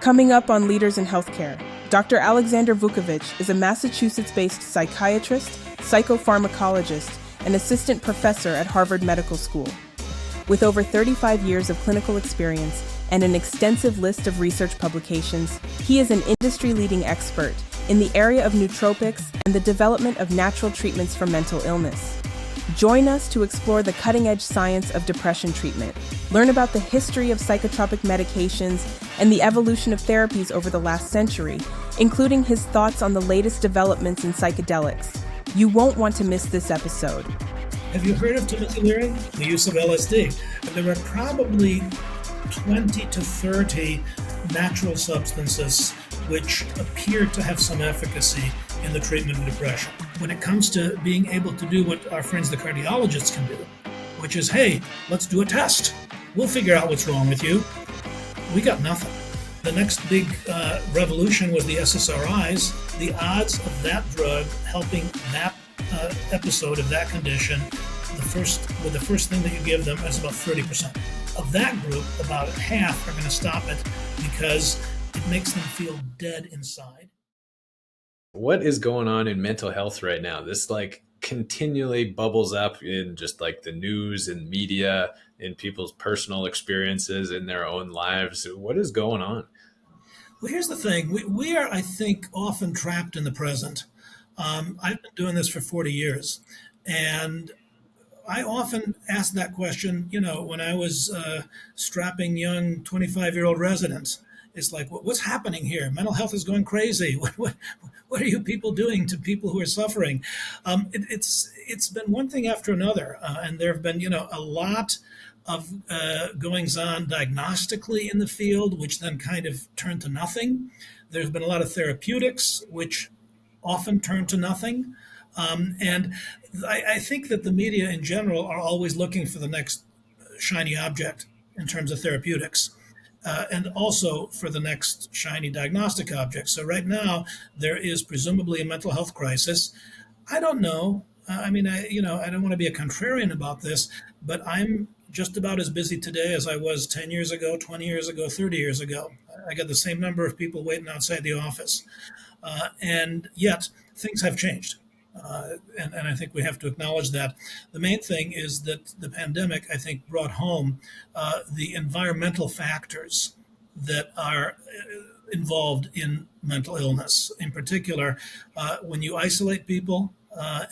Coming up on Leaders in Healthcare, Dr. Alexander Vuckovic is a Massachusetts-based psychiatrist, psychopharmacologist, and assistant professor at Harvard Medical School. With over 35 years of clinical experience and an extensive list of research publications, he is an industry-leading expert in the area of nootropics and the development of natural treatments for mental illness. Join us to explore the cutting-edge science of depression treatment, learn about the history of psychotropic medications, and the evolution of therapies over the last century, including his thoughts on the latest developments in psychedelics. You won't want to miss this episode. Have you heard of Timothy Leary? The use of LSD. There are probably 20 to 30 natural substances which appear to have some efficacy in the treatment of depression. When it comes to being able to do what our friends the cardiologists can do, which is, hey, let's do a test. We'll figure out what's wrong with you. We got nothing. The next big revolution was the SSRIs. The odds of that drug helping that episode of that condition, the first thing that you give them is about 30%. Of that group, about half are going to stop it because it makes them feel dead inside. What is going on in mental health right now? This continually bubbles up in just the news and media, in people's personal experiences in their own lives. What is going on? Well, here's the thing. We are, I think, often trapped in the present. I've been doing this for 40 years, and I often ask that question, when I was strapping young 25-year-old residents. It's like, what's happening here? Mental health is going crazy. What are you people doing to people who are suffering? It's been one thing after another, and there have been, a lot of goings on diagnostically in the field, which then kind of turned to nothing. There's been a lot of therapeutics, which often turn to nothing. And I think that the media in general are always looking for the next shiny object in terms of therapeutics. And also for the next shiny diagnostic object. So right now, there is presumably a mental health crisis. I don't know. I don't want to be a contrarian about this, but I'm just about as busy today as I was 10 years ago, 20 years ago, 30 years ago. I got the same number of people waiting outside the office. And yet, things have changed. And I think we have to acknowledge that. The main thing is that the pandemic, I think, brought home the environmental factors that are involved in mental illness. In particular, when you isolate people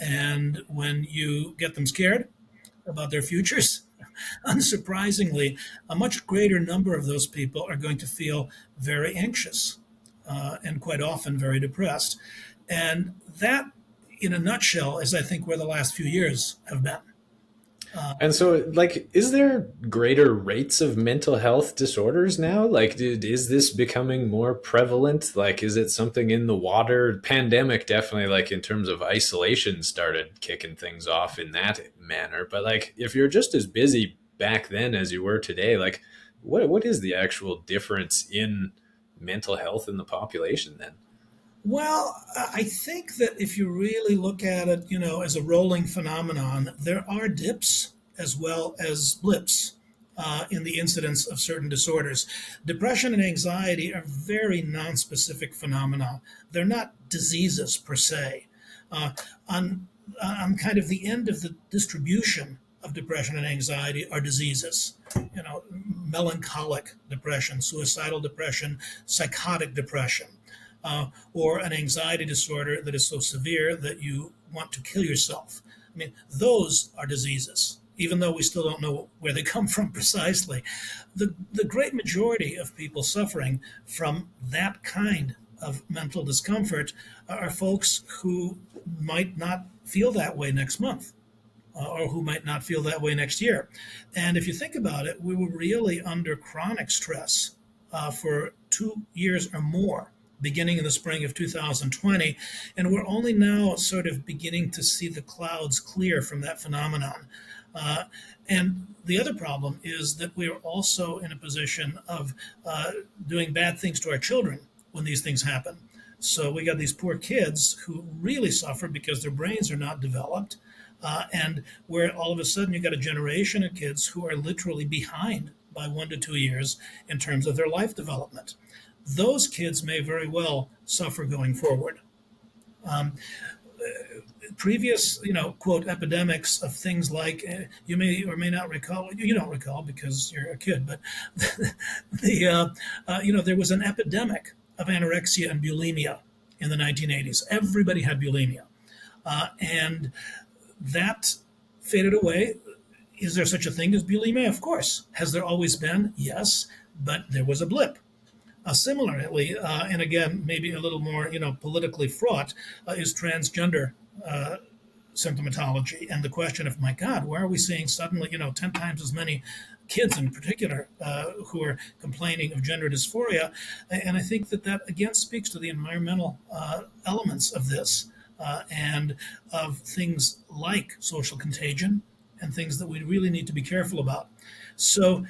and when you get them scared about their futures, unsurprisingly, a much greater number of those people are going to feel very anxious and quite often very depressed. And that, in a nutshell, is, I think, where the last few years have been. And so, is there greater rates of mental health disorders now? Is this becoming more prevalent? Is it something in the water? Pandemic definitely, in terms of isolation, started kicking things off in that manner. But if you're just as busy back then as you were today, what is the actual difference in mental health in the population then? Well, I think that if you really look at it, as a rolling phenomenon, there are dips as well as blips in the incidence of certain disorders. Depression and anxiety are very nonspecific phenomena. They're not diseases per se. On kind of the end of the distribution of depression and anxiety are diseases. Melancholic depression, suicidal depression, psychotic depression. Or an anxiety disorder that is so severe that you want to kill yourself. Those are diseases, even though we still don't know where they come from precisely. The great majority of people suffering from that kind of mental discomfort are folks who might not feel that way next month. Or who might not feel that way next year. And if you think about it, we were really under chronic stress for 2 years or more, beginning in the spring of 2020, and we're only now sort of beginning to see the clouds clear from that phenomenon. And the other problem is that we are also in a position of doing bad things to our children when these things happen. So we got these poor kids who really suffer because their brains are not developed, and where all of a sudden you got a generation of kids who are literally behind by 1 to 2 years in terms of their life development. those kids may very well suffer going forward. Previous, quote, epidemics of things like, you may or may not recall, you don't recall because you're a kid, but there was an epidemic of anorexia and bulimia in the 1980s. Everybody had bulimia. And that faded away. Is there such a thing as bulimia? Of course. Has there always been? Yes, but there was a blip. Similarly, and again, maybe a little more, politically fraught, is transgender symptomatology, and the question of, my God, why are we seeing suddenly, 10 times as many kids in particular who are complaining of gender dysphoria? And I think that again speaks to the environmental elements of this and of things like social contagion and things that we really need to be careful about. So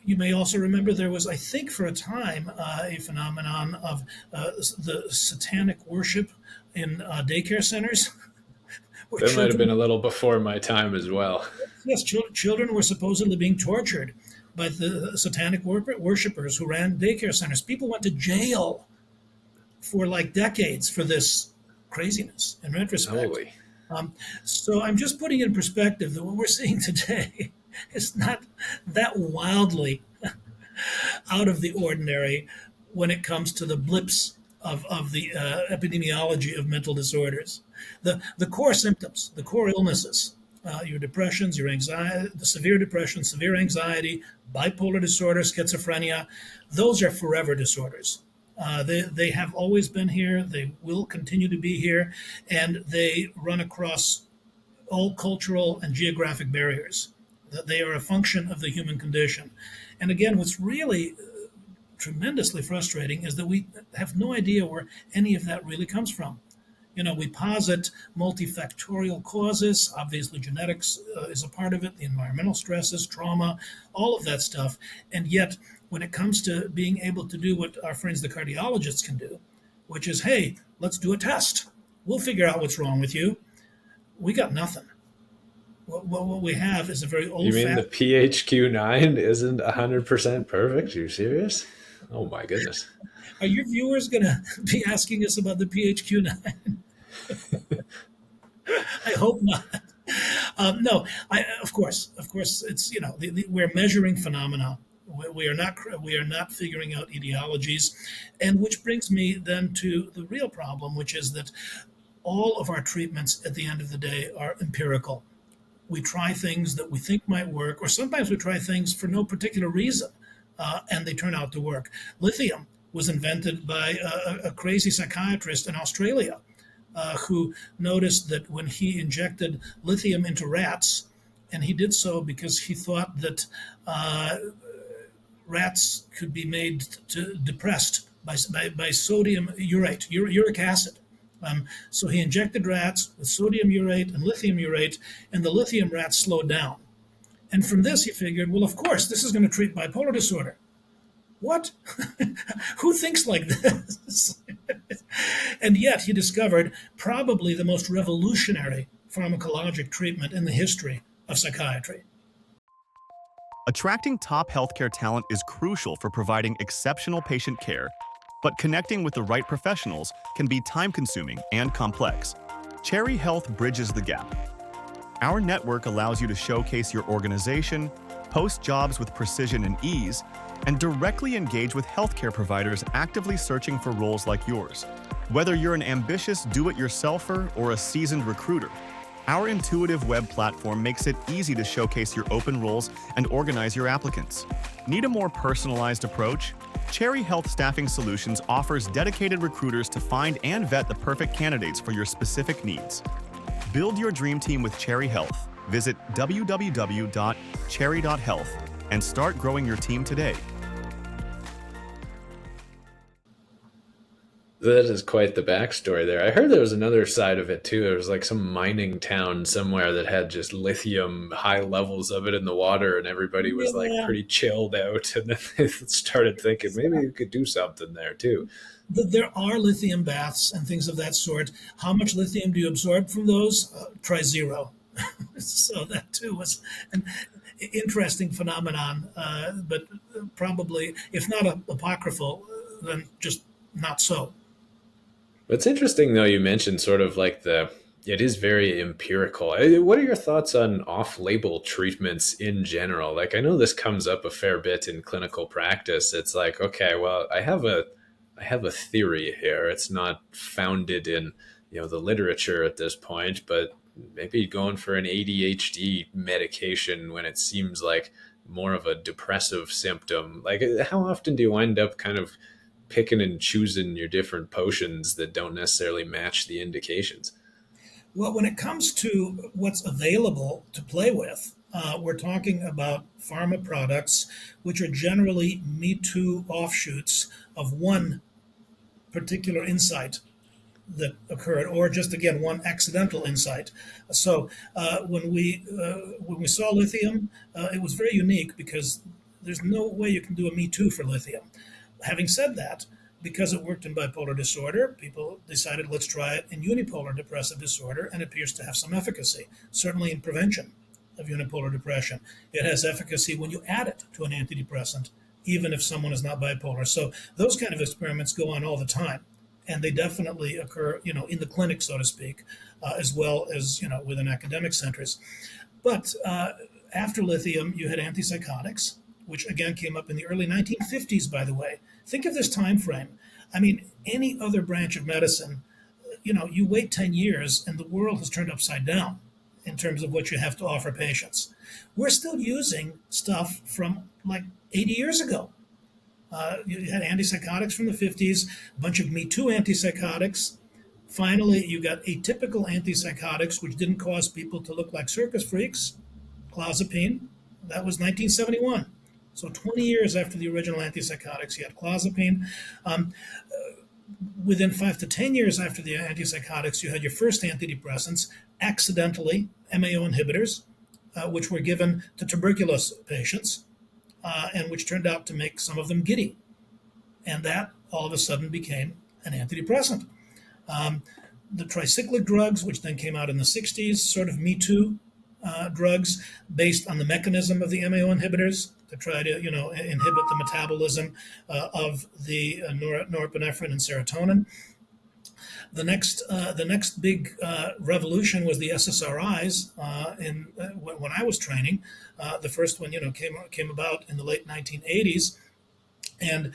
you may also remember there was, I think, for a time, a phenomenon of the satanic worship in daycare centers. That might have been a little before my time as well. Yes, children were supposedly being tortured by the satanic worshippers who ran daycare centers. People went to jail for like decades for this craziness, in retrospect. Holy. So I'm just putting in perspective that what we're seeing today is not that wildly out of the ordinary when it comes to the blips of the epidemiology of mental disorders. The core symptoms, the core illnesses, your depressions, your anxiety, the severe depression, severe anxiety, bipolar disorder, schizophrenia, those are forever disorders. They have always been here, they will continue to be here, and they run across all cultural and geographic barriers. They are a function of the human condition. And again, what's really tremendously frustrating is that we have no idea where any of that really comes from. We posit multifactorial causes. Obviously, genetics is a part of it, the environmental stresses, trauma, all of that stuff. And yet, when it comes to being able to do what our friends, the cardiologists, can do, which is, hey, let's do a test. We'll figure out what's wrong with you. We got nothing. What we have is a very old. You mean the PHQ-9 isn't 100% perfect? Are you serious? Oh my goodness. Are your viewers going to be asking us about the PHQ-9? I hope not. No, of course, it's we're measuring phenomena. We are not figuring out etiologies, and which brings me then to the real problem, which is that all of our treatments at the end of the day are empirical. We try things that we think might work, or sometimes we try things for no particular reason, and they turn out to work. Lithium was invented by a crazy psychiatrist in Australia who noticed that when he injected lithium into rats, and he did so because he thought that rats could be made depressed by sodium urate, uric acid. So he injected rats with sodium urate and lithium urate, and the lithium rats slowed down. And from this, he figured, well, of course, this is going to treat bipolar disorder. What? Who thinks like this? And yet he discovered probably the most revolutionary pharmacologic treatment in the history of psychiatry. Attracting top healthcare talent is crucial for providing exceptional patient care, but connecting with the right professionals can be time-consuming and complex. Cherry Health bridges the gap. Our network allows you to showcase your organization, post jobs with precision and ease, and directly engage with healthcare providers actively searching for roles like yours. Whether you're an ambitious do-it-yourselfer or a seasoned recruiter, our intuitive web platform makes it easy to showcase your open roles and organize your applicants. Need a more personalized approach? Cherry Health Staffing Solutions offers dedicated recruiters to find and vet the perfect candidates for your specific needs. Build your dream team with Cherry Health. Visit www.cherry.health and start growing your team today. That is quite the backstory there. I heard there was another side of it too. There was like some mining town somewhere that had just lithium, high levels of it in the water, and everybody was like pretty chilled out. And then they started thinking maybe you could do something there too. There are lithium baths and things of that sort. How much lithium do you absorb from those? Try zero. So that too was an interesting phenomenon, but probably, if not apocryphal, than just not so. It's interesting, though, you mentioned sort of like it is very empirical. What are your thoughts on off-label treatments in general? Like, I know this comes up a fair bit in clinical practice. It's like, okay, well, I have a theory here. It's not founded in, the literature at this point, but maybe going for an ADHD medication when it seems like more of a depressive symptom. Like, how often do you wind up kind of picking and choosing your different potions that don't necessarily match the indications? Well, when it comes to what's available to play with, we're talking about pharma products, which are generally Me Too offshoots of one particular insight that occurred, or just again one accidental insight. So when we saw lithium, it was very unique because there's no way you can do a Me Too for lithium. Having said that, because it worked in bipolar disorder, people decided let's try it in unipolar depressive disorder, and it appears to have some efficacy, certainly in prevention of unipolar depression. It has efficacy when you add it to an antidepressant, even if someone is not bipolar. So those kind of experiments go on all the time, and they definitely occur, in the clinic, so to speak, as well as, within academic centers. But after lithium, you had antipsychotics, which again came up in the early 1950s, by the way. Think of this time frame. I mean, any other branch of medicine, you wait 10 years and the world has turned upside down in terms of what you have to offer patients. We're still using stuff from like 80 years ago. You had antipsychotics from the 50s, a bunch of Me Too antipsychotics. Finally, you got atypical antipsychotics, which didn't cause people to look like circus freaks. Clozapine, that was 1971. So 20 years after the original antipsychotics, you had clozapine. Within 5 to 10 years after the antipsychotics, you had your first antidepressants, accidentally, MAO inhibitors, which were given to tuberculous patients, and which turned out to make some of them giddy. And that all of a sudden became an antidepressant. The tricyclic drugs, which then came out in the 60s, sort of Me Too drugs based on the mechanism of the MAO inhibitors to try to, inhibit the metabolism of the norepinephrine and serotonin. The next big revolution was the SSRIs. When I was training, the first one, came about in the late 1980s, and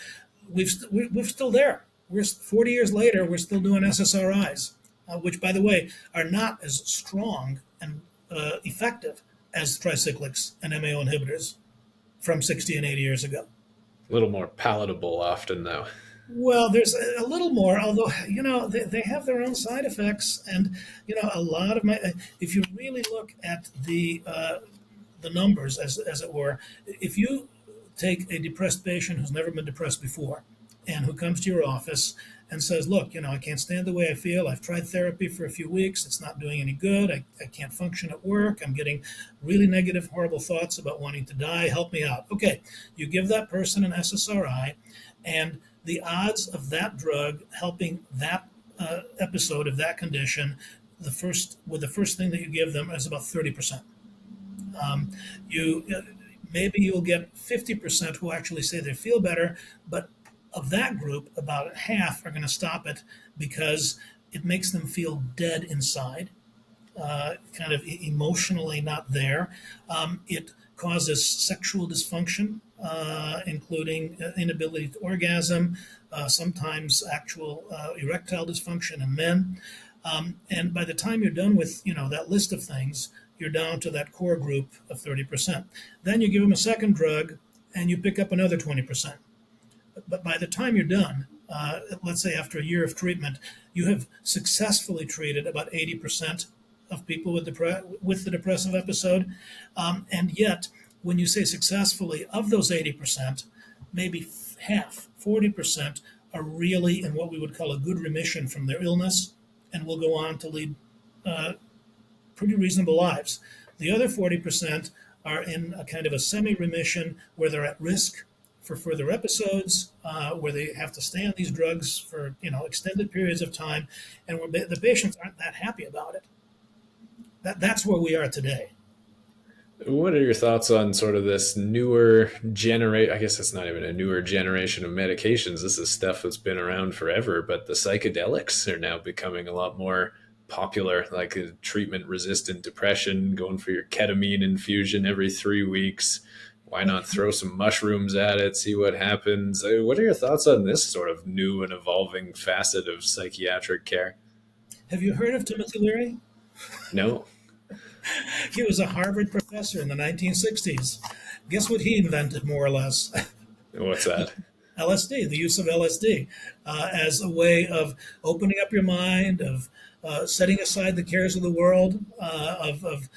we're still there. We're 40 years later. We're still doing SSRIs, which, by the way, are not as strong and effective as tricyclics and MAO inhibitors from 60 and 80 years ago. A little more palatable often, though. Well, there's a little more, although, they have their own side effects. And, a lot of if you really look at the numbers, as it were, if you take a depressed patient who's never been depressed before and who comes to your office and says, look, I can't stand the way I feel. I've tried therapy for a few weeks. It's not doing any good. I can't function at work. I'm getting really negative, horrible thoughts about wanting to die. Help me out. Okay, you give that person an SSRI, and the odds of that drug helping that episode of that condition, the first thing that you give them is about 30%. Maybe you'll get 50% who actually say they feel better, but of that group, about half are going to stop it because it makes them feel dead inside, kind of emotionally not there. It causes sexual dysfunction, including inability to orgasm, sometimes actual erectile dysfunction in men. And by the time you're done with that list of things, you're down to that core group of 30%. Then you give them a second drug, and you pick up another 20%. But by the time you're done, let's say after a year of treatment, you have successfully treated about 80% of people with the depressive episode. And yet, when you say successfully, of those 80%, maybe half, 40%, are really in what we would call a good remission from their illness and will go on to lead pretty reasonable lives. The other 40% are in a kind of a semi-remission where they're at risk for further episodes, where they have to stay on these drugs for extended periods of time, and where the patients aren't that happy about it. That's where we are today. What are your thoughts on sort of this newer generation? I guess it's not even a newer generation of medications. This is stuff that's been around forever, but the psychedelics are now becoming a lot more popular, like treatment resistant depression, going for your ketamine infusion every 3 weeks. Why not throw some mushrooms at it, see what happens? What are your thoughts on this sort of new and evolving facet of psychiatric care? Have you heard of Timothy Leary? No. He was a Harvard professor in the 1960s. Guess what he invented, more or less? What's that? LSD, the use of LSD as a way of opening up your mind, of setting aside the cares of the world, of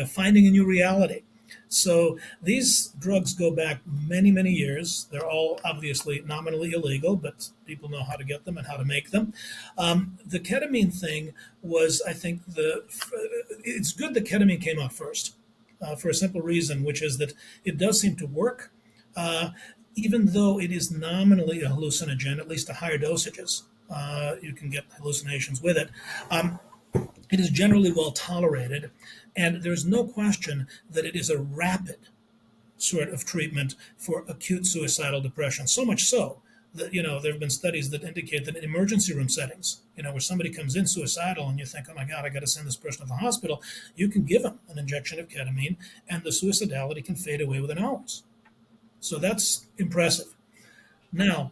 finding a new reality. So these drugs go back many, many years. They're all obviously nominally illegal, but people know how to get them and how to make them. The ketamine thing was, I think, it's good that ketamine came out first for a simple reason, which is that it does seem to work, even though it is nominally a hallucinogen, at least at higher dosages. You can get hallucinations with it. It is generally well tolerated, and there's no question that it is a rapid sort of treatment for acute suicidal depression. So much so that, there have been studies that indicate that in emergency room settings, where somebody comes in suicidal and you think, oh my God, I got to send this person to the hospital, you can give them an injection of ketamine and the suicidality can fade away within hours. So that's impressive. Now,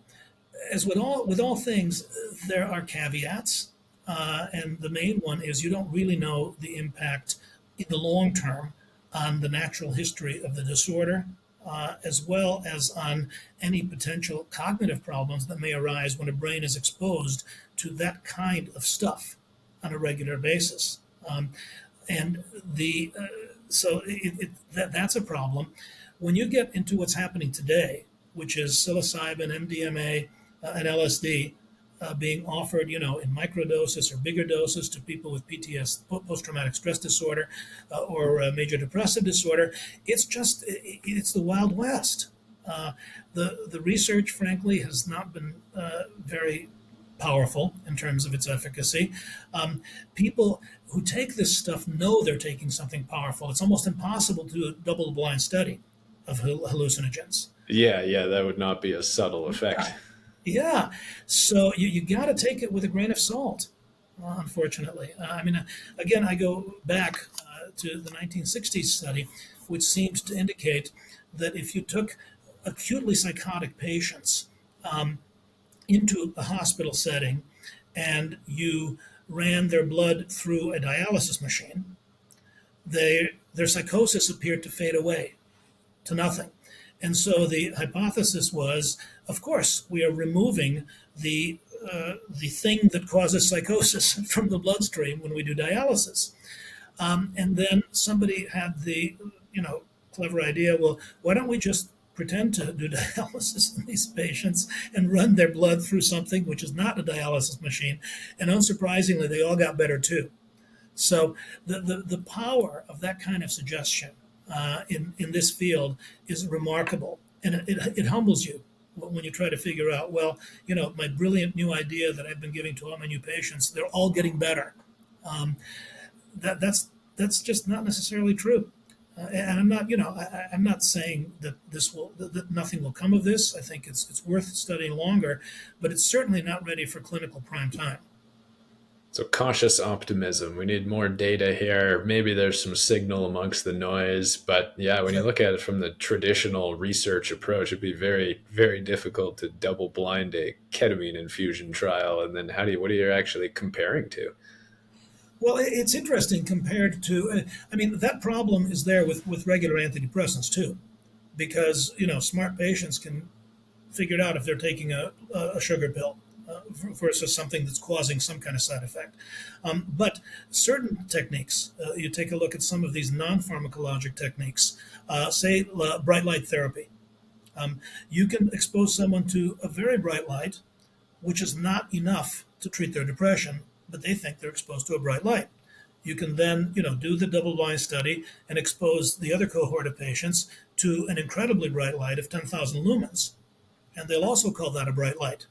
as with all things, there are caveats. And the main one is you don't really know the impact in the long term on the natural history of the disorder, as well as on any potential cognitive problems that may arise when a brain is exposed to that kind of stuff on a regular basis. And that's a problem. When you get into what's happening today, which is psilocybin, MDMA, and LSD, being offered, in microdoses or bigger doses to people with PTSD, post-traumatic stress disorder, or major depressive disorder. It's the Wild West. The research, frankly, has not been very powerful in terms of its efficacy. People who take this stuff know they're taking something powerful. It's almost impossible to do a double-blind study of hallucinogens. Yeah, that would not be a subtle effect. Yeah, so you got to take it with a grain of salt, unfortunately. Again, I go back to the 1960s study, which seems to indicate that if you took acutely psychotic patients into a hospital setting and you ran their blood through a dialysis machine, their psychosis appeared to fade away to nothing. And so the hypothesis was, of course, we are removing the thing that causes psychosis from the bloodstream when we do dialysis. And then somebody had the clever idea, well, why don't we just pretend to do dialysis in these patients and run their blood through something which is not a dialysis machine? And unsurprisingly, they all got better too. So the power of that kind of suggestion in this field is remarkable, and it humbles you when you try to figure out, well, my brilliant new idea that I've been giving to all my new patients, they're all getting better. That's just not necessarily true. And I'm not saying that that nothing will come of this. I think it's worth studying longer, but it's certainly not ready for clinical prime time. So cautious optimism. We need more data here. Maybe there's some signal amongst the noise, but yeah, when you look at it from the traditional research approach, it'd be very, very difficult to double blind a ketamine infusion trial. And then what are you actually comparing to? Well, it's interesting compared to, that problem is there with regular antidepressants too, because, smart patients can figure it out if they're taking a sugar pill versus something that's causing some kind of side effect. But certain techniques, you take a look at some of these non-pharmacologic techniques, say bright light therapy. You can expose someone to a very bright light, which is not enough to treat their depression, but they think they're exposed to a bright light. You can then, do the double-blind study and expose the other cohort of patients to an incredibly bright light of 10,000 lumens, and they'll also call that a bright light.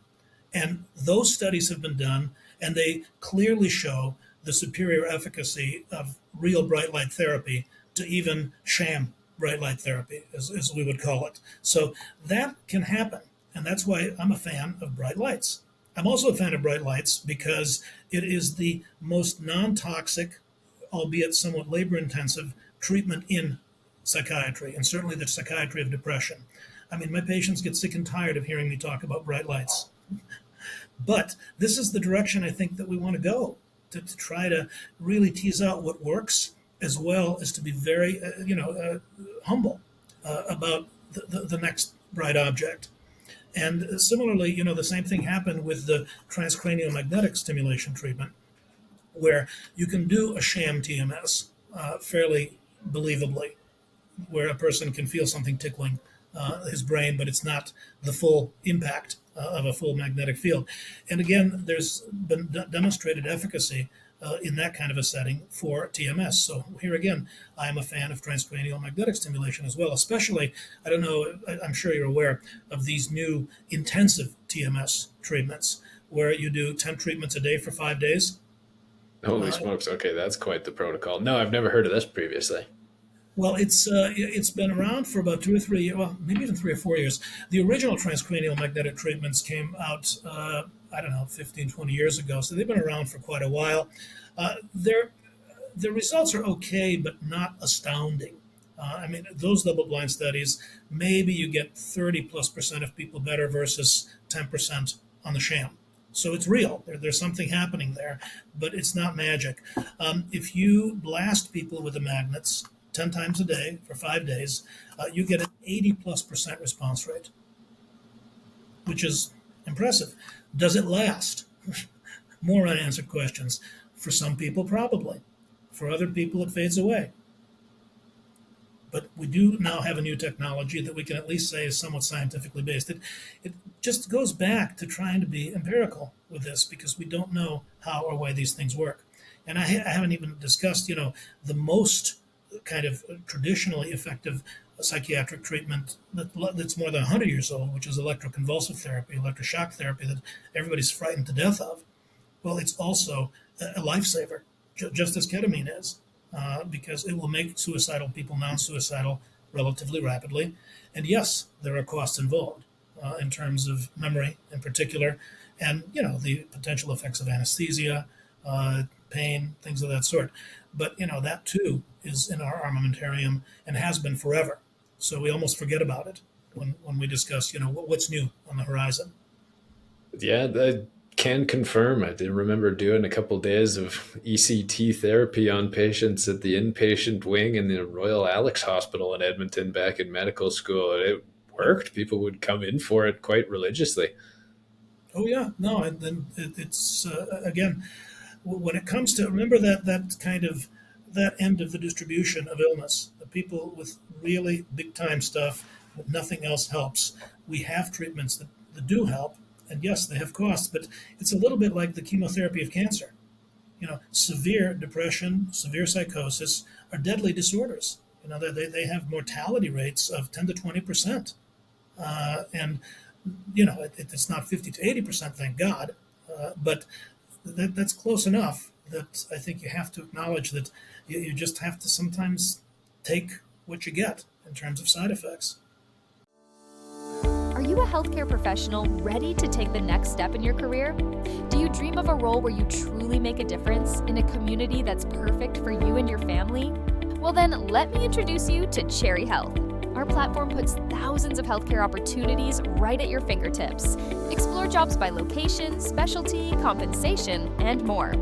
And those studies have been done, and they clearly show the superior efficacy of real bright light therapy to even sham bright light therapy, as we would call it. So that can happen. And that's why I'm a fan of bright lights. I'm also a fan of bright lights because it is the most non toxic, albeit somewhat labor intensive, treatment in psychiatry, and certainly the psychiatry of depression. I mean, my patients get sick and tired of hearing me talk about bright lights. But this is the direction I think that we want to go to try to really tease out what works, as well as to be very, humble about the next bright object. And similarly, the same thing happened with the transcranial magnetic stimulation treatment, where you can do a sham TMS fairly believably, where a person can feel something tickling his brain, but it's not the full impact of a full magnetic field. And again, there's been demonstrated efficacy in that kind of a setting for TMS. So here again, I am a fan of transcranial magnetic stimulation as well, especially, I don't know, I'm sure you're aware of these new intensive TMS treatments where you do 10 treatments a day for 5 days. Holy smokes. Okay, that's quite the protocol. No, I've never heard of this previously. Well, it's been around for about 2 or 3 years, well, maybe even 3 or 4 years. The original transcranial magnetic treatments came out, I don't know, 15, 20 years ago, so they've been around for quite a while. Their results are okay, but not astounding. I mean, those double-blind studies, maybe you get 30+% of people better versus 10% on the sham. So it's real. There's something happening there, but it's not magic. If you blast people with the magnets 10 times a day for 5 days, you get an 80+% response rate, which is impressive. Does it last? More unanswered questions. For some people, probably. For other people, it fades away. But we do now have a new technology that we can at least say is somewhat scientifically based. It just goes back to trying to be empirical with this because we don't know how or why these things work. And I haven't even discussed, the most kind of traditionally effective psychiatric treatment that's more than 100 years old, which is electroconvulsive therapy, electroshock therapy that everybody's frightened to death of. Well, it's also a lifesaver, just as ketamine is, because it will make suicidal people non-suicidal relatively rapidly. And yes, there are costs involved in terms of memory in particular, and the potential effects of anesthesia, pain, things of that sort. But that too is in our armamentarium and has been forever. So we almost forget about it when we discuss what's new on the horizon. Yeah, I can confirm. I did remember doing a couple days of ECT therapy on patients at the inpatient wing in the Royal Alex Hospital in Edmonton back in medical school. And it worked. People would come in for it quite religiously. Oh yeah, no, and then it's again, when it comes to, remember that kind of that end of the distribution of illness, the people with really big time stuff, but nothing else helps. We have treatments that do help, and yes, they have costs, but it's a little bit like the chemotherapy of cancer. Severe depression, severe psychosis are deadly disorders. They have mortality rates of 10 to 20%, and it's not 50 to 80%, thank God, but that's close enough that I think you have to acknowledge that you just have to sometimes take what you get in terms of side effects. Are you a healthcare professional ready to take the next step in your career? Do you dream of a role where you truly make a difference in a community that's perfect for you and your family? Well then, let me introduce you to Cherry Health. Our platform puts thousands of healthcare opportunities right at your fingertips. Explore jobs by location, specialty, compensation, and more.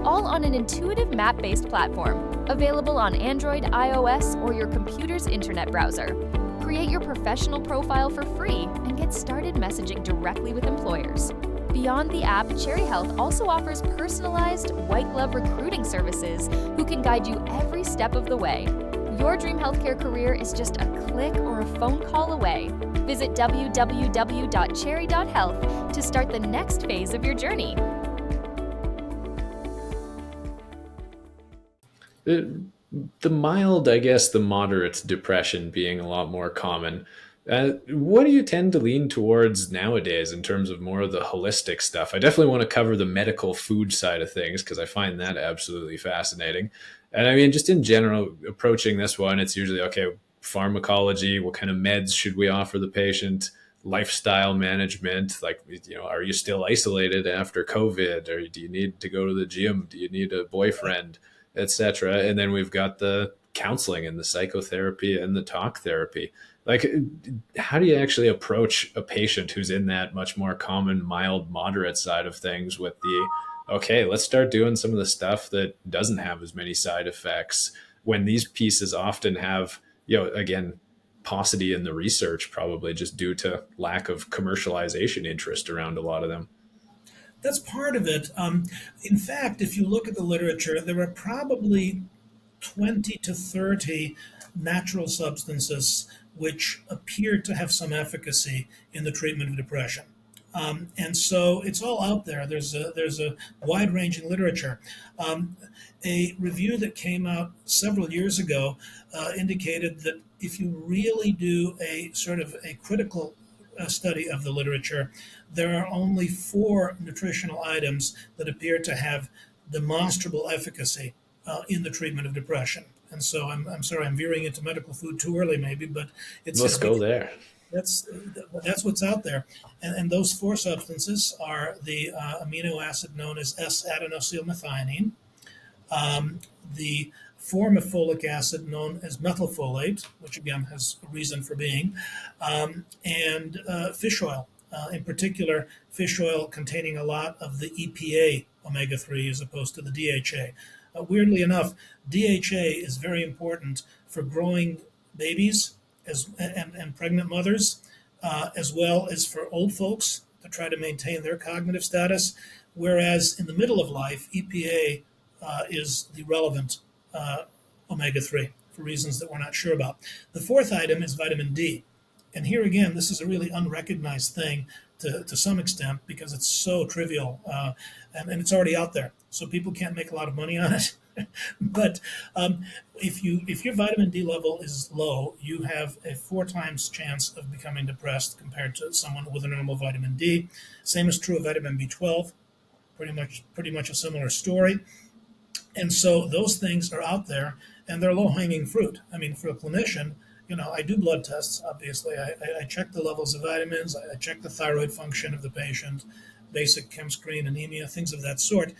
All on an intuitive map-based platform, available on Android, iOS, or your computer's internet browser. Create your professional profile for free and get started messaging directly with employers. Beyond the app, Cherry Health also offers personalized, white-glove recruiting services who can guide you every step of the way. Your dream healthcare career is just a click or a phone call away. Visit www.cherry.health to start the next phase of your journey. The mild, I guess, the moderate depression being a lot more common. What do you tend to lean towards nowadays in terms of more of the holistic stuff? I definitely want to cover the medical food side of things because I find that absolutely fascinating. And I mean, just in general, approaching this one, it's usually, okay, pharmacology, what kind of meds should we offer the patient, lifestyle management, like, are you still isolated after COVID, or do you need to go to the gym, do you need a boyfriend, etc. And then we've got the counseling and the psychotherapy and the talk therapy. Like, how do you actually approach a patient who's in that much more common, mild, moderate side of things with the, okay, let's start doing some of the stuff that doesn't have as many side effects, when these pieces often have, again, paucity in the research, probably just due to lack of commercialization interest around a lot of them. That's part of it. In fact, if you look at the literature, there are probably 20 to 30 natural substances which appear to have some efficacy in the treatment of depression. And so it's all out there. There's a wide-ranging literature. A review that came out several years ago indicated that if you really do a sort of a critical study of the literature, there are only 4 nutritional items that appear to have demonstrable efficacy in the treatment of depression. And so I'm sorry, I'm veering into medical food too early, maybe, but let's go there. That's what's out there, and those 4 substances are the amino acid known as S-adenosylmethionine, the form of folic acid known as methylfolate, which again has a reason for being, and fish oil. In particular, fish oil containing a lot of the EPA omega-3 as opposed to the DHA. Weirdly enough, DHA is very important for growing babies and pregnant mothers, as well as for old folks to try to maintain their cognitive status, whereas in the middle of life, EPA is the relevant omega-3 for reasons that we're not sure about. The 4th item is vitamin D. And here again, this is a really unrecognized thing to some extent because it's so trivial and it's already out there. So people can't make a lot of money on it. But if your vitamin D level is low, you have a 4 times chance of becoming depressed compared to someone with a normal vitamin D. Same is true of vitamin B12, pretty much a similar story. And so those things are out there, and they're low-hanging fruit. I mean, for a clinician, I do blood tests, obviously. I check the levels of vitamins. I check the thyroid function of the patient, basic chem screen, anemia, things of that sort.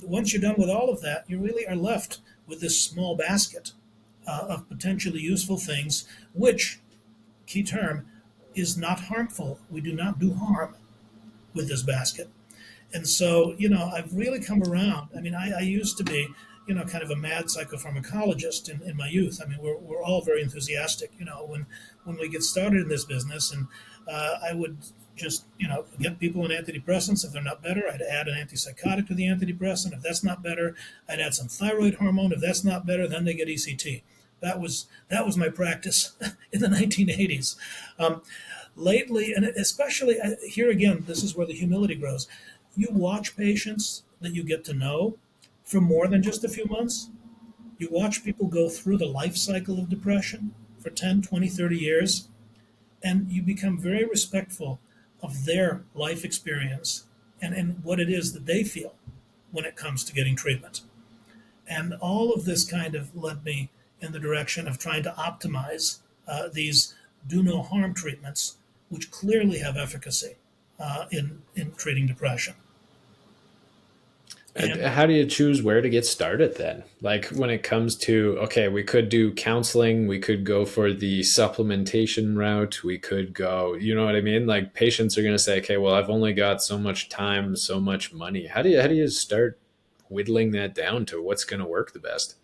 Once you're done with all of that, you really are left with this small basket of potentially useful things, which, key term, is not harmful. We do not do harm with this basket. And so, I've really come around. I mean, I used to be, kind of a mad psychopharmacologist in my youth. I mean, we're all very enthusiastic, when we get started in this business. And I would just, get people on antidepressants. If they're not better, I'd add an antipsychotic to the antidepressant. If that's not better, I'd add some thyroid hormone. If that's not better, then they get ECT. That was my practice in the 1980s. Lately, and especially here again, this is where the humility grows. You watch patients that you get to know for more than just a few months. You watch people go through the life cycle of depression for 10, 20, 30 years, and you become very respectful of their life experience and what it is that they feel when it comes to getting treatment. And all of this kind of led me in the direction of trying to optimize these do no harm treatments, which clearly have efficacy in treating depression. And how do you choose where to get started then? Like when it comes to, okay, we could do counseling, we could go for the supplementation route, we could go, you know what I mean? Like patients are going to say, okay, well, I've only got so much time, so much money. How do you start whittling that down to what's going to work the best?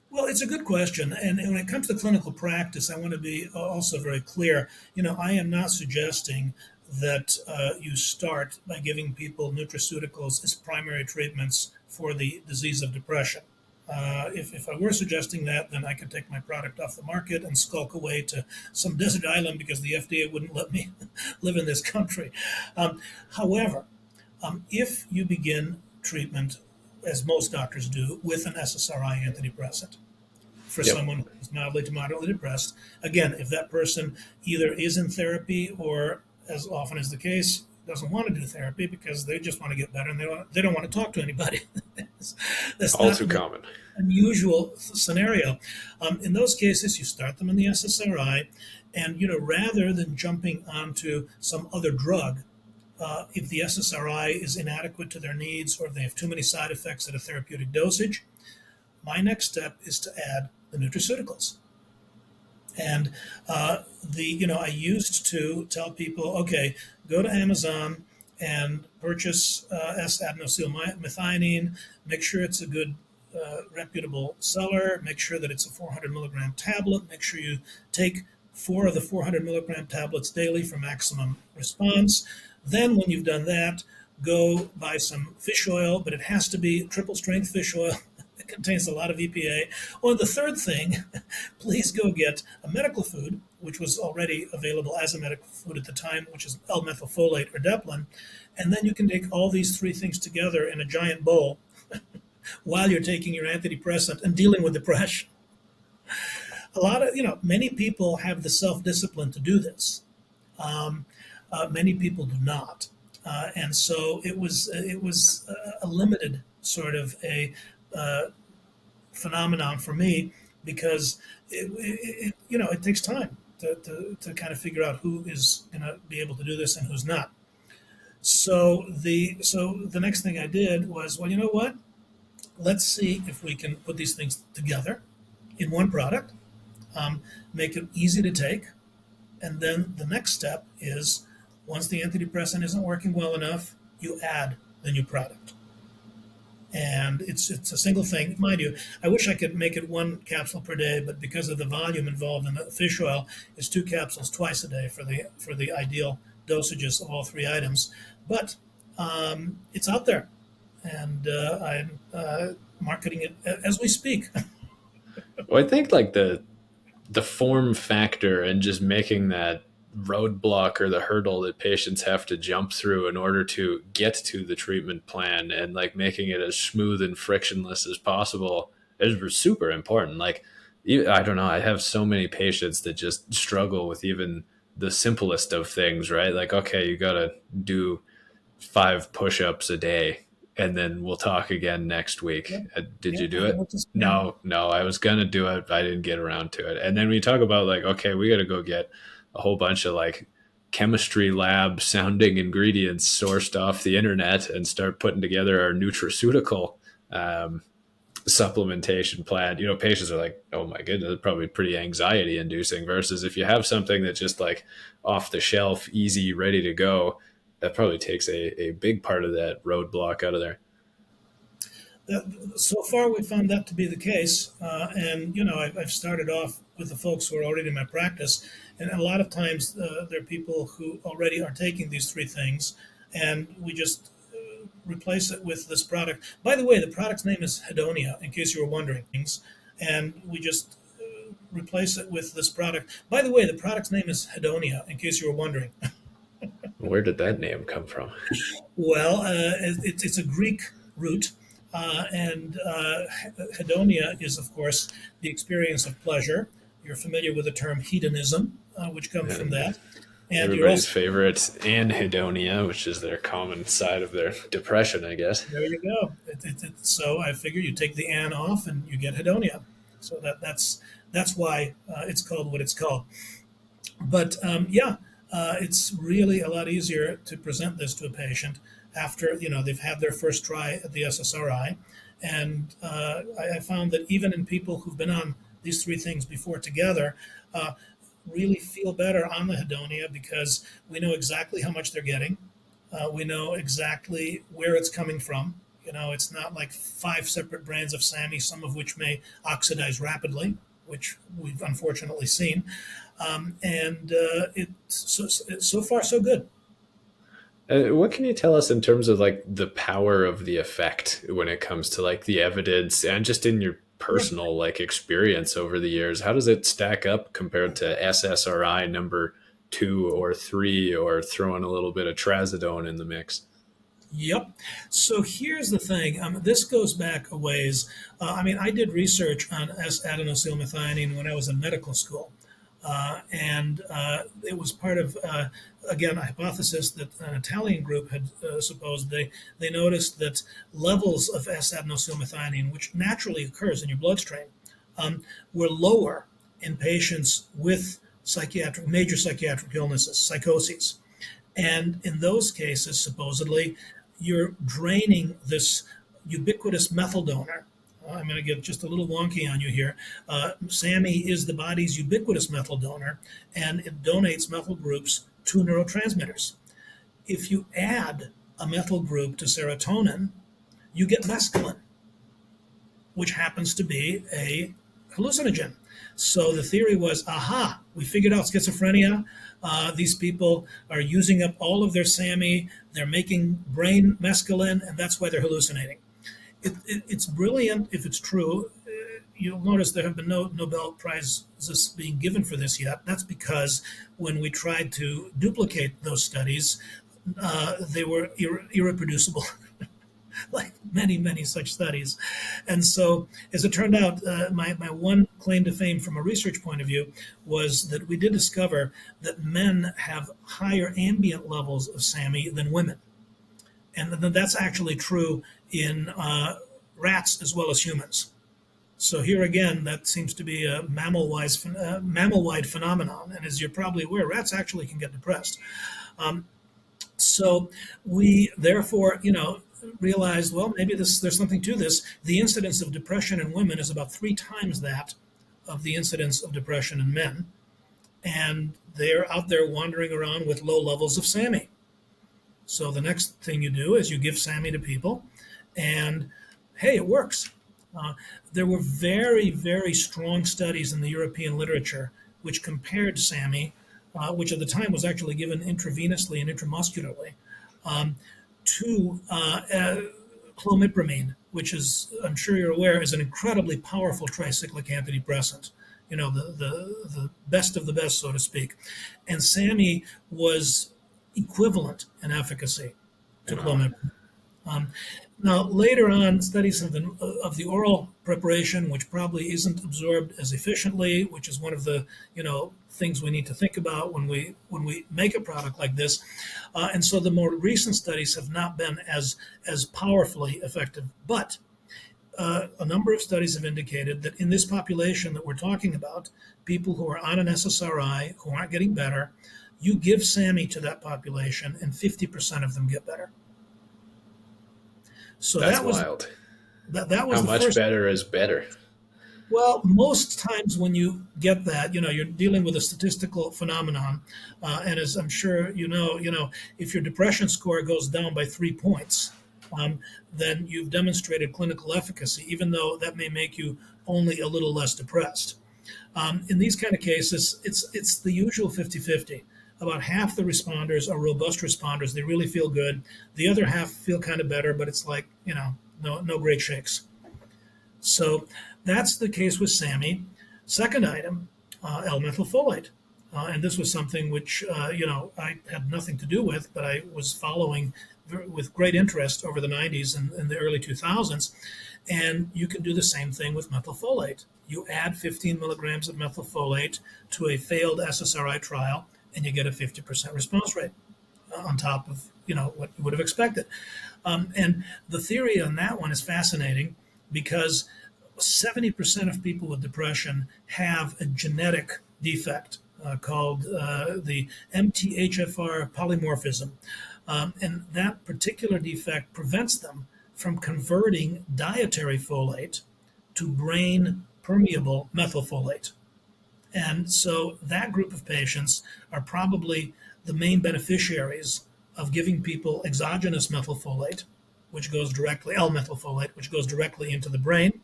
Well, it's a good question. And when it comes to clinical practice, I want to be also very clear. I am not suggesting that you start by giving people nutraceuticals as primary treatments for the disease of depression. If I were suggesting that, then I could take my product off the market and skulk away to some desert island because the FDA wouldn't let me live in this country. However, if you begin treatment, as most doctors do, with an SSRI antidepressant for someone who's mildly to moderately depressed, again, if that person either is in therapy or, as often is the case, doesn't want to do therapy because they just want to get better and they don't want to talk to anybody. That's All not too an common. unusual scenario. In those cases, you start them in the SSRI, and rather than jumping onto some other drug, if the SSRI is inadequate to their needs or if they have too many side effects at a therapeutic dosage, my next step is to add the nutraceuticals. And I used to tell people, okay, go to Amazon and purchase S-adenosylmethionine. Make sure it's a good, reputable seller. Make sure that it's a 400 milligram tablet. Make sure you take 4 of the 400 milligram tablets daily for maximum response. Then, when you've done that, go buy some fish oil, but it has to be triple strength fish oil. It contains a lot of EPA. Or the third thing, please go get a medical food, which was already available as a medical food at the time, which is L-methylfolate or Deplin. And then you can take all these 3 things together in a giant bowl while you're taking your antidepressant and dealing with depression. Many people have the self-discipline to do this. Many people do not. And so it was a limited sort of a phenomenon for me because it takes time to kind of figure out who is going to be able to do this and who's not. So the next thing I did was, well, you know what? Let's see if we can put these things together in one product, make it easy to take, and then the next step is once the antidepressant isn't working well enough, you add the new product. And it's a single thing. Mind you, I wish I could make it 1 capsule per day, but because of the volume involved in the fish oil, it's 2 capsules twice a day for the ideal dosages of all 3 items. But it's out there, and I'm marketing it as we speak. Well, I think like the form factor and just making that roadblock or the hurdle that patients have to jump through in order to get to the treatment plan and like making it as smooth and frictionless as possible is super important. Like, I don't know, I have so many patients that just struggle with even the simplest of things, right? Like, okay, you got to do 5 push-ups a day and then we'll talk again next week. Did you do it? No, I was going to do it, but I didn't get around to it. And then we talk about like, okay, we got to go get a whole bunch of like chemistry lab sounding ingredients sourced off the internet and start putting together our nutraceutical supplementation plan. Patients are like, oh my goodness, it's probably pretty anxiety inducing, versus if you have something that's just like off the shelf, easy, ready to go, that probably takes a big part of that roadblock out of there. So far, we found that to be the case. And I've started off with the folks who are already in my practice. And a lot of times, there are people who already are taking these 3 things. And we just replace it with this product. By the way, the product's name is Hedonia, in case you were wondering. And we just replace it with this product. By the way, the product's name is Hedonia, in case you were wondering. Where did that name come from? Well, it's a Greek root. And hedonia is, of course, the experience of pleasure. You're familiar with the term hedonism, which comes from that. And everybody's favorite anhedonia, which is their common side of their depression, I guess. There you go. So I figure you take the an off and you get hedonia. So that's why it's called what it's called. But it's really a lot easier to present this to a patient after they've had their first try at the SSRI. And I found that even in people who've been on these 3 things before together, really feel better on the Hedonia because we know exactly how much they're getting. We know exactly where it's coming from. It's not like 5 separate brands of SAMI, some of which may oxidize rapidly, which we've unfortunately seen. It's so far so good. What can you tell us in terms of like the power of the effect when it comes to like the evidence and just in your personal like experience over the years? How does it stack up compared to SSRI number 2 or 3, or throwing a little bit of trazodone in the mix? Yep. So here's the thing. This goes back a ways. I did research on S-adenosylmethionine when I was in medical school. And it was part of, again, a hypothesis that an Italian group had supposed. They noticed that levels of S-adenosylmethionine, which naturally occurs in your bloodstream, were lower in patients with major psychiatric illnesses, psychoses. And in those cases, supposedly, you're draining this ubiquitous methyl donor. I'm going to get just a little wonky on you here. SAMe is the body's ubiquitous methyl donor, and it donates methyl groups to neurotransmitters. If you add a methyl group to serotonin, you get mescaline, which happens to be a hallucinogen. So the theory was, aha, we figured out schizophrenia. These people are using up all of their SAMe. They're making brain mescaline, and that's why they're hallucinating. It's brilliant if it's true. You'll notice there have been no Nobel Prizes being given for this yet. That's because when we tried to duplicate those studies, they were irreproducible, like many, many such studies. And so, as it turned out, my one claim to fame from a research point of view was that we did discover that men have higher ambient levels of SAMe than women. And that's actually true in rats as well as humans. So here again, that seems to be a mammal-wide phenomenon. And as you're probably aware, rats actually can get depressed. So we therefore, realized, well, maybe there's something to this. The incidence of depression in women is about 3 times that of the incidence of depression in men. And they're out there wandering around with low levels of SAMe. So the next thing you do is you give SAMe to people, and hey, it works. There were very, very strong studies in the European literature which compared SAMe, which at the time was actually given intravenously and intramuscularly, to clomipramine, which is, I'm sure you're aware, is an incredibly powerful tricyclic antidepressant. The best of the best, so to speak. And SAMe was equivalent in efficacy to clomipramine. Now, later on, studies of the oral preparation, which probably isn't absorbed as efficiently, which is one of the things we need to think about when we make a product like this, and so the more recent studies have not been as powerfully effective. But a number of studies have indicated that in this population that we're talking about, people who are on an SSRI who aren't getting better, you give SAMe to that population, and 50% of them get better. So that's that was wild. That was how much better is better. Well, most times when you get that, you're dealing with a statistical phenomenon, and as I'm sure if your depression score goes down by 3 points, then you've demonstrated clinical efficacy, even though that may make you only a little less depressed. In these kind of cases, it's the usual 50-50. About half the responders are robust responders. They really feel good. The other half feel kind of better, but it's like, no great shakes. So that's the case with SAMe. Second item, L-methylfolate. And this was something which, I had nothing to do with, but I was following with great interest over the 90s and the early 2000s. And you can do the same thing with methylfolate. You add 15 milligrams of methylfolate to a failed SSRI trial, and you get a 50% response rate on top of what you would have expected. And the theory on that one is fascinating because 70% of people with depression have a genetic defect called the MTHFR polymorphism. And that particular defect prevents them from converting dietary folate to brain permeable methylfolate. And so that group of patients are probably the main beneficiaries of giving people exogenous methylfolate, which goes directly, L-methylfolate, which goes directly into the brain.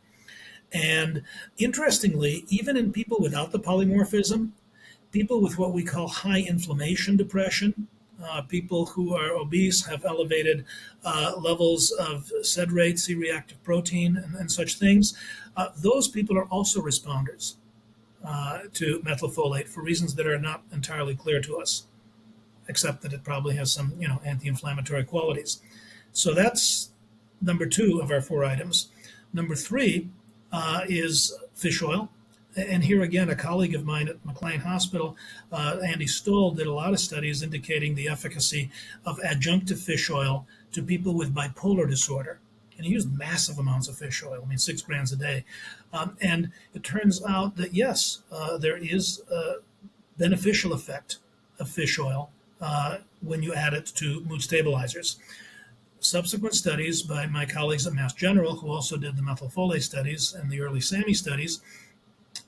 And interestingly, even in people without the polymorphism, people with what we call high inflammation depression, people who are obese, have elevated levels of sedrate, C-reactive protein, and such things, those people are also responders to methylfolate for reasons that are not entirely clear to us, except that it probably has some, anti-inflammatory qualities. So that's number 2 of our 4 items. Number 3 is fish oil. And here again, a colleague of mine at McLean Hospital, Andy Stoll, did a lot of studies indicating the efficacy of adjunctive fish oil to people with bipolar disorder. And he used massive amounts of fish oil, 6 grams a day. And it turns out that, yes, there is a beneficial effect of fish oil when you add it to mood stabilizers. Subsequent studies by my colleagues at Mass General, who also did the methylfolate studies and the early SAMI studies,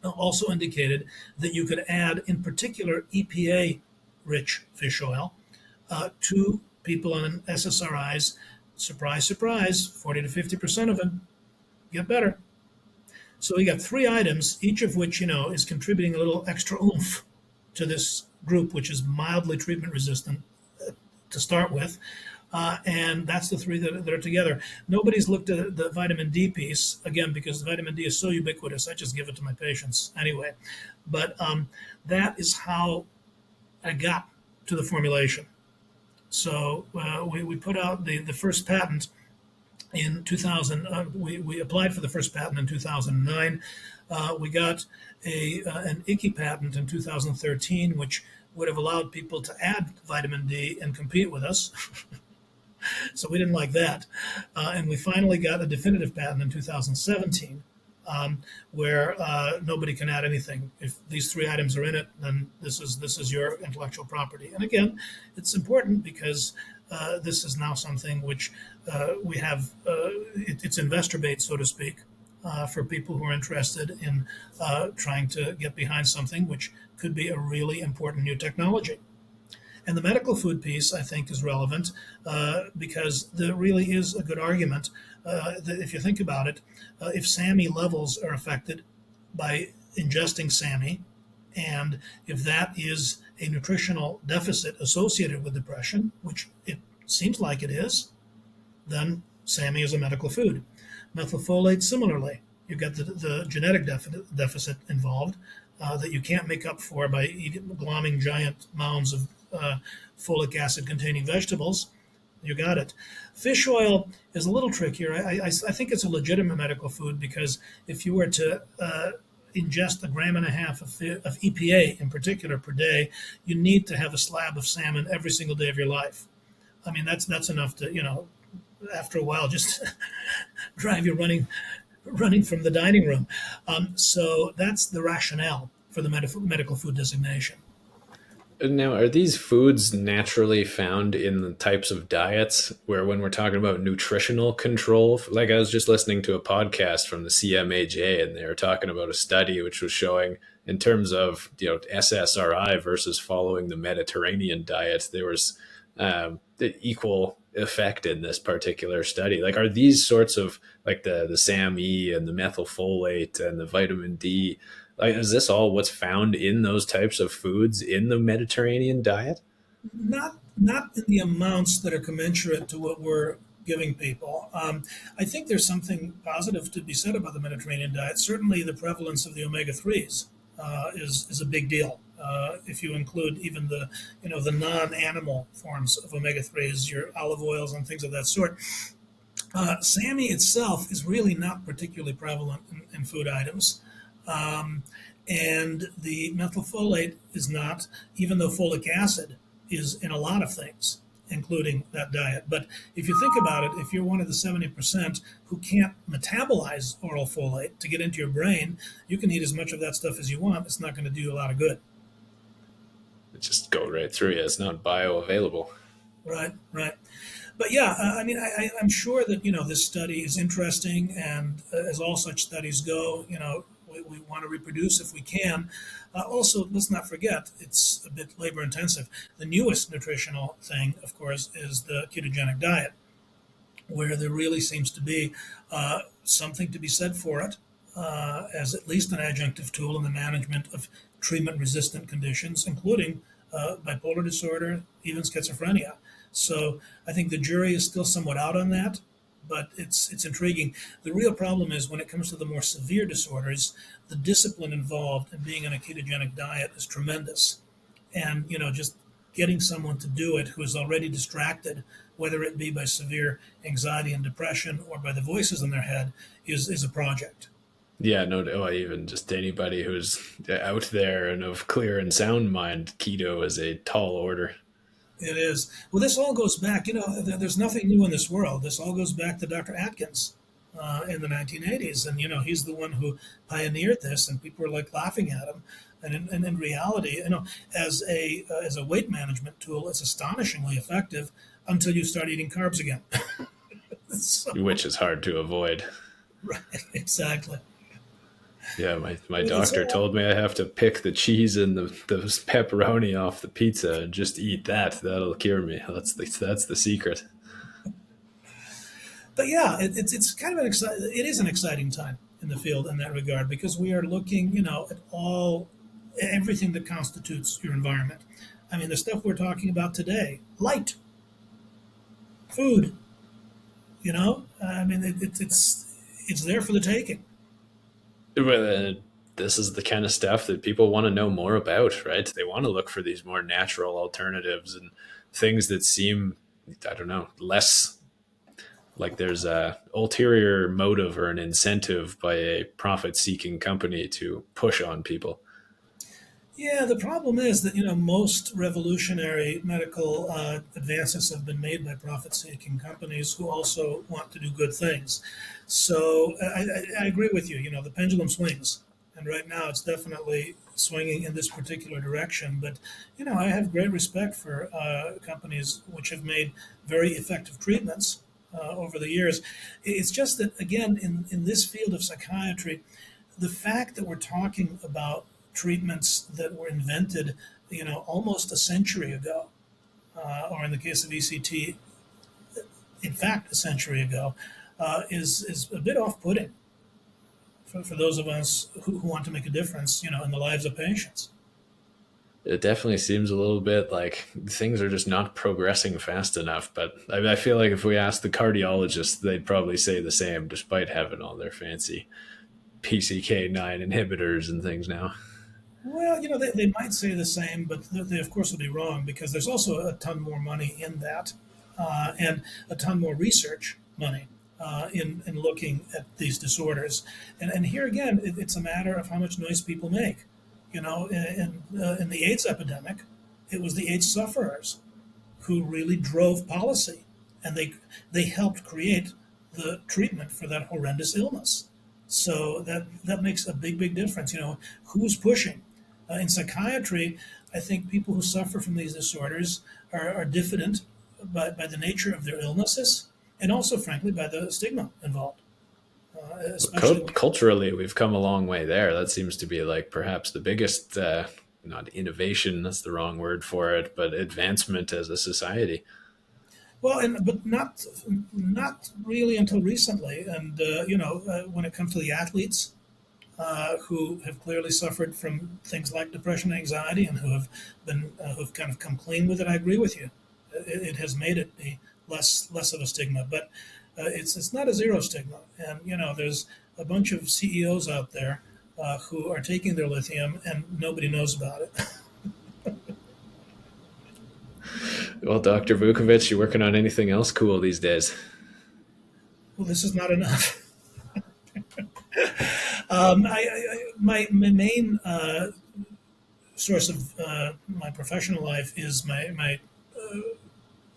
also indicated that you could add, in particular, EPA-rich fish oil to people on SSRIs. Surprise, surprise, 40 to 50% of them get better. So we got 3 items, each of which, is contributing a little extra oomph to this group, which is mildly treatment resistant to start with. And that's the 3 that are together. Nobody's looked at the vitamin D piece, again, because the vitamin D is so ubiquitous. I just give it to my patients anyway. But that is how I got to the formulation. So we put out the first patent in 2000. We applied for the first patent in 2009. We got an ICHE patent in 2013, which would have allowed people to add vitamin D and compete with us. So we didn't like that. And we finally got a definitive patent in 2017 where nobody can add anything. If these 3 items are in it, then this is your intellectual property. And again, it's important because this is now something which we have, it's investor bait, so to speak, for people who are interested in trying to get behind something which could be a really important new technology. And the medical food piece, I think, is relevant because there really is a good argument that if you think about it, if SAMI levels are affected by ingesting SAMI, and if that is a nutritional deficit associated with depression, which it seems like it is, then SAMI is a medical food. Methylfolate, similarly, you've got the genetic deficit involved that you can't make up for by glomming giant mounds of folic acid containing vegetables. You got it. Fish oil is a little trickier. I think it's a legitimate medical food because if you were to ingest 1.5 grams of EPA in particular per day, you need to have a slab of salmon every single day of your life. That's enough to, after a while, just drive you running from the dining room. So that's the rationale for the medical food designation. Now, are these foods naturally found in the types of diets where when we're talking about nutritional control, like I was just listening to a podcast from the CMAJ and they were talking about a study which was showing in terms of, SSRI versus following the Mediterranean diet, there was the equal effect in this particular study. Like, are these sorts of like the SAMe and the methylfolate and the vitamin D, like, is this all what's found in those types of foods in the Mediterranean diet? Not in the amounts that are commensurate to what we're giving people. I think there's something positive to be said about the Mediterranean diet. Certainly the prevalence of the omega-3s is a big deal. If you include even the non-animal forms of omega-3s, your olive oils and things of that sort. SAMe itself is really not particularly prevalent in food items. And the methylfolate is not, even though folic acid is in a lot of things, including that diet. But if you think about it, if you're one of the 70% who can't metabolize oral folate to get into your brain, you can eat as much of that stuff as you want. It's not going to do you a lot of good. It just go right through you. It's not bioavailable. Right. But yeah, I'm sure that, this study is interesting, and as all such studies go, we want to reproduce if we can. Also, let's not forget, it's a bit labor intensive. The newest nutritional thing, of course, is the ketogenic diet, where there really seems to be something to be said for it as at least an adjunctive tool in the management of treatment-resistant conditions, including bipolar disorder, even schizophrenia. So I think the jury is still somewhat out on that, but it's intriguing. The real problem is when it comes to the more severe disorders, the discipline involved in being on a ketogenic diet is tremendous. And, just getting someone to do it who is already distracted, whether it be by severe anxiety and depression or by the voices in their head, is a project. Yeah, no, even just anybody who's out there and of clear and sound mind, keto is a tall order. It is. Well, this all goes back, there's nothing new in this world. This all goes back to Dr. Atkins in the 1980s. And, he's the one who pioneered this, and people were like laughing at him. And in reality, as a weight management tool, it's astonishingly effective until you start eating carbs again. So, Which is hard to avoid. right, exactly. Yeah, my It's doctor all, told me I have to pick the cheese and the pepperoni off the pizza and just eat that. That'll cure me. That's the secret. but yeah, it's kind of it is an exciting time in the field in that regard because we are looking, at everything that constitutes your environment. I mean, the stuff we're talking about today, light, food, I mean, it's there for the taking. Well, this is the kind of stuff that people want to know more about, right? They want to look for these more natural alternatives and things that seem, I don't know, less like there's a ulterior motive or an incentive by a profit-seeking company to push on people. Yeah, the problem is that most revolutionary medical advances have been made by profit-seeking companies who also want to do good things. So I agree with you. The pendulum swings, and right now it's definitely swinging in this particular direction. But I have great respect for companies which have made very effective treatments over the years. It's just that again, in this field of psychiatry, the fact that we're talking about treatments that were invented, almost a century ago, or in the case of ECT, in fact, a century ago, is a bit off-putting for those of us who want to make a difference, in the lives of patients. It definitely seems a little bit like things are just not progressing fast enough. But I feel like if we asked the cardiologists, they'd probably say the same, despite having all their fancy PCK9 inhibitors and things now. Well, they might say the same, but they of course will be wrong because there's also a ton more money in that, and a ton more research money in looking at these disorders. And here again, it's a matter of how much noise people make. In the AIDS epidemic, it was the AIDS sufferers who really drove policy, and they helped create the treatment for that horrendous illness. So that makes a big difference. Who's pushing? In psychiatry, I think people who suffer from these disorders are diffident by the nature of their illnesses, and also, frankly, by the stigma involved. Especially Culturally, we've come a long way there. That seems to be like perhaps the biggest, not innovation, that's the wrong word for it, but advancement as a society. well, but not really until recently. And when it comes to the athletes who have clearly suffered from things like depression and anxiety, and who've kind of come clean with it, I agree with you. It has made it be less of a stigma, but it's not a zero stigma. And there's a bunch of CEOs out there who are taking their lithium, and nobody knows about it. Well, Dr. Vuckovic, you working on anything else cool these days? Well, this is not enough. My main source of my professional life is my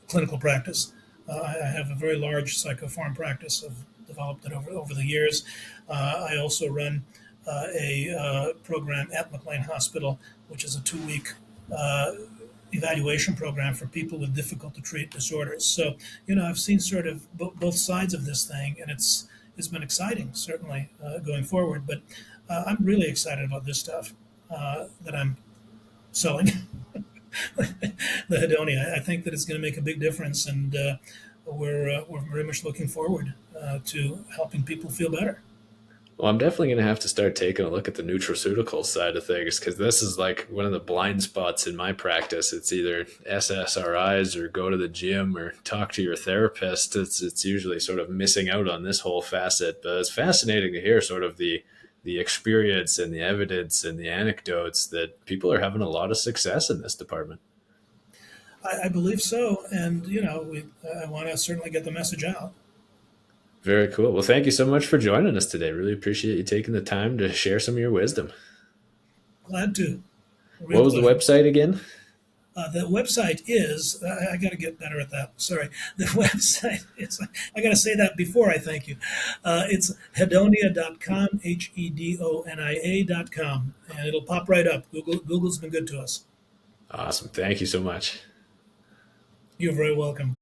clinical practice. I have a very large psychopharm practice. I've developed it over the years. I also run a program at McLean Hospital, which is a 2-week evaluation program for people with difficult to treat disorders. So, I've seen sort of both sides of this thing, and it's been exciting, certainly, going forward. But I'm really excited about this stuff that I'm selling, the Hedonia. I think that it's going to make a big difference, and we're very much looking forward to helping people feel better. Well, I'm definitely going to have to start taking a look at the nutraceutical side of things because this is like one of the blind spots in my practice. It's either SSRIs or go to the gym or talk to your therapist. It's usually sort of missing out on this whole facet. But it's fascinating to hear sort of the experience and the evidence and the anecdotes that people are having a lot of success in this department. I believe so, and I want to certainly get the message out. Very cool. Well, thank you so much for joining us today. Really appreciate you taking the time to share some of your wisdom. Glad to. What was the website again? The website is, I got to get better at that. Sorry. The website is, I got to say that before I thank you. It's hedonia.com, Hedonia.com. And it'll pop right up. Google's been good to us. Awesome. Thank you so much. You're very welcome.